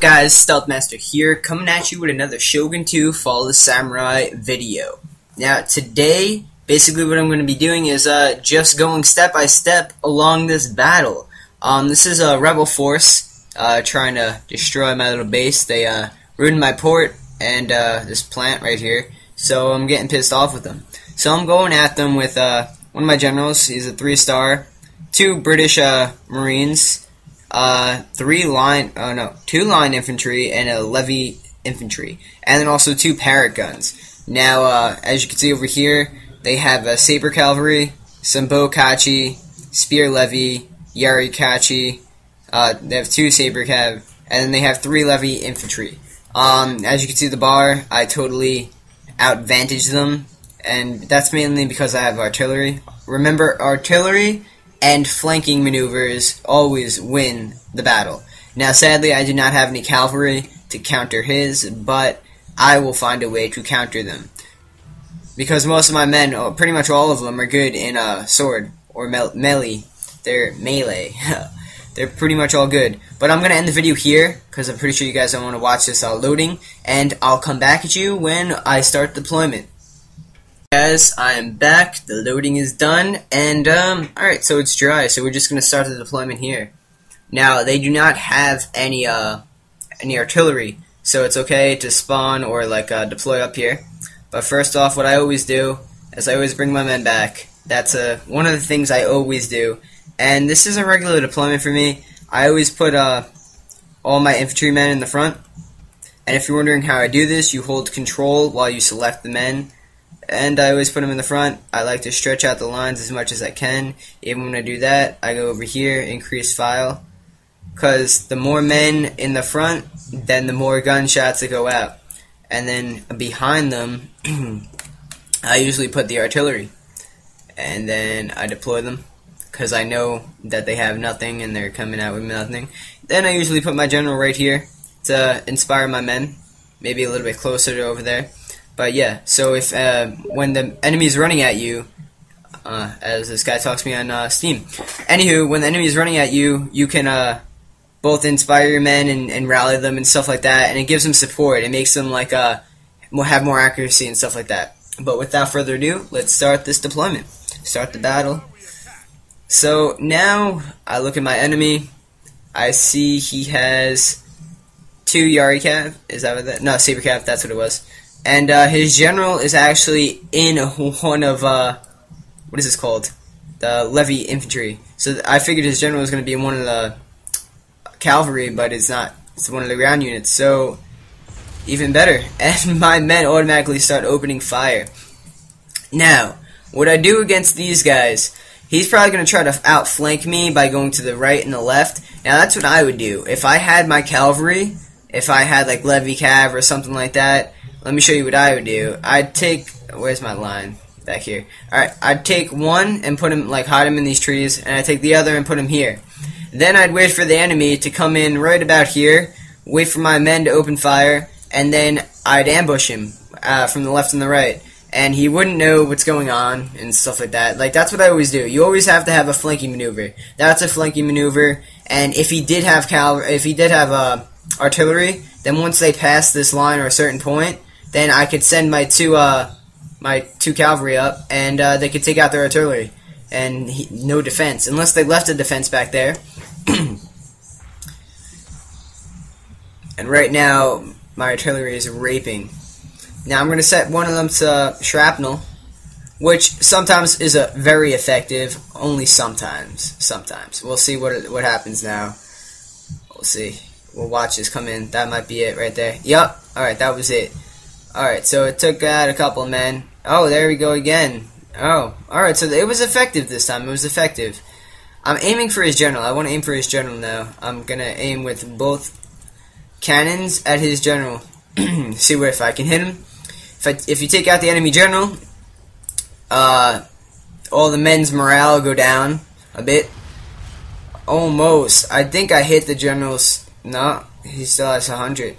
Guys, Stealth Master here, coming at you with another Shogun 2 Fall of the Samurai video. Now, today, basically what I'm going to be doing is just going step by step along this battle. This is a rebel force trying to destroy my little base. They ruined my port and this plant right here, so I'm getting pissed off with them. So I'm going at them with one of my generals. He's a 3-star, 2 British Marines, 2 line infantry and a levy infantry, and then also 2 parrot guns. Now, as you can see over here, they have a saber cavalry, some bokachi, spear levy, yari kachi. They have 2 saber cav, and then they have 3 levy infantry. As you can see the bar, I totally outvantaged them, and that's mainly because I have artillery. Remember, artillery and flanking maneuvers always win the battle. Now, sadly, I do not have any cavalry to counter his, but I will find a way to counter them. Because most of my men, pretty much all of them, are good in sword or melee. They're melee. They're pretty much all good. But I'm going to end the video here, because I'm pretty sure you guys don't want to watch this loading, and I'll come back at you when I start deployment. Guys, I am back, the loading is done, and alright, so it's dry, so we're just going to start the deployment here. Now, they do not have any artillery, so it's okay to spawn or deploy up here. But first off, what I always do is I always bring my men back. That's one of the things I always do, and this is a regular deployment for me. I always put all my infantrymen in the front, and if you're wondering how I do this, you hold control while you select the men. And I always put them in the front. I like to stretch out the lines as much as I can. Even when I do that, I go over here, increase file. Because the more men in the front, then the more gunshots that go out. And then behind them, I usually put the artillery. And then I deploy them. Because I know that they have nothing and they're coming out with nothing. Then I usually put my general right here to inspire my men. Maybe a little bit closer to over there. But yeah, so if when the enemy is running at you, as this guy talks to me on Steam. Anywho, when the enemy is running at you, you can both inspire your men and rally them and stuff like that, and it gives them support. It makes them have more accuracy and stuff like that. But without further ado, let's start this deployment. Start the battle. So now I look at my enemy. I see he has 2 Yari Cav. Is that what that? No, Saber Cav. That's what it was. And his general is actually in one of, what is this called? The levy infantry. So I figured his general was going to be in one of the cavalry, but it's not. It's one of the ground units. So, even better. And my men automatically start opening fire. Now, what I do against these guys, he's probably going to try to outflank me by going to the right and the left. Now, that's what I would do. If I had my cavalry, if I had like levy cav or something like that, let me show you what I would do. I'd take, where's my line? Back here. Alright, I'd take one and put him, hide him in these trees, and I'd take the other and put him here. Then I'd wait for the enemy to come in right about here, wait for my men to open fire, and then I'd ambush him from the left and the right. And he wouldn't know what's going on and stuff like that. That's what I always do. You always have to have a flanking maneuver. That's a flanking maneuver, and if he did have artillery, then once they pass this line or a certain point, then I could send my two cavalry up, and they could take out their artillery, and no defense, unless they left a defense back there. And right now, my artillery is raping. Now I'm going to set one of them to shrapnel, which sometimes is very effective. Only sometimes. Sometimes. We'll see what happens now. We'll see. We'll watch this come in. That might be it right there. Yup. Alright, that was it. Alright, so it took out a couple of men. Oh, there we go again. Oh, alright, so it was effective this time. It was effective. I'm aiming for his general. I want to aim for his general now. I'm going to aim with both cannons at his general. See if I can hit him. If you take out the enemy general, all the men's morale will go down a bit. Almost. I think I hit the general's. No, he still has 100.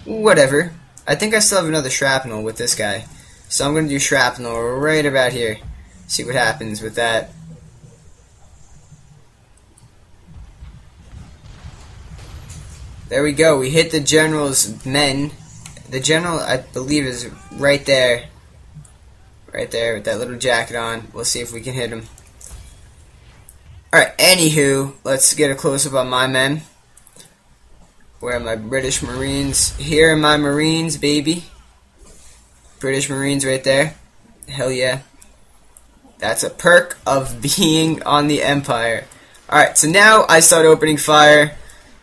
Whatever. I think I still have another shrapnel with this guy. So I'm going to do shrapnel right about here. See what happens with that. There we go. We hit the general's men. The general, I believe, is right there. Right there with that little jacket on. We'll see if we can hit him. Alright, anywho, let's get a close-up on my men. Where are my British Marines? Here are my Marines, baby. British Marines right there. Hell yeah. That's a perk of being on the Empire. Alright, so now I start opening fire.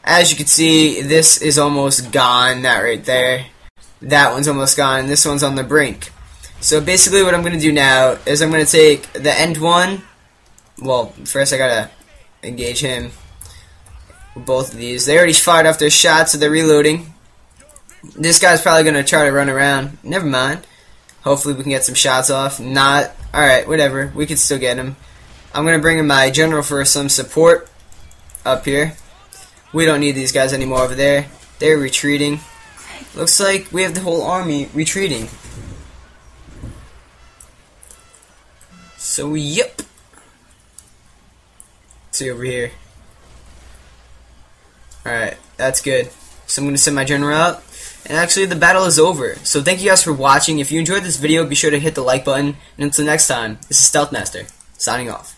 As you can see, this is almost gone. That right there. That one's almost gone, and this one's on the brink. So basically what I'm going to do now is I'm going to take the end one. Well, first I gotta engage him with both of these. They already fired off their shots, so they're reloading. This guy's probably going to try to run around. Never mind. Hopefully we can get some shots off. Not. Alright, whatever. We can still get him. I'm going to bring in my general for some support up here. We don't need these guys anymore over there. They're retreating. Looks like we have the whole army retreating. So, yep. Let's see over here. Alright, that's good. So I'm going to send my general out. And actually, the battle is over. So thank you guys for watching. If you enjoyed this video, be sure to hit the like button. And until next time, this is Stealth Master, signing off.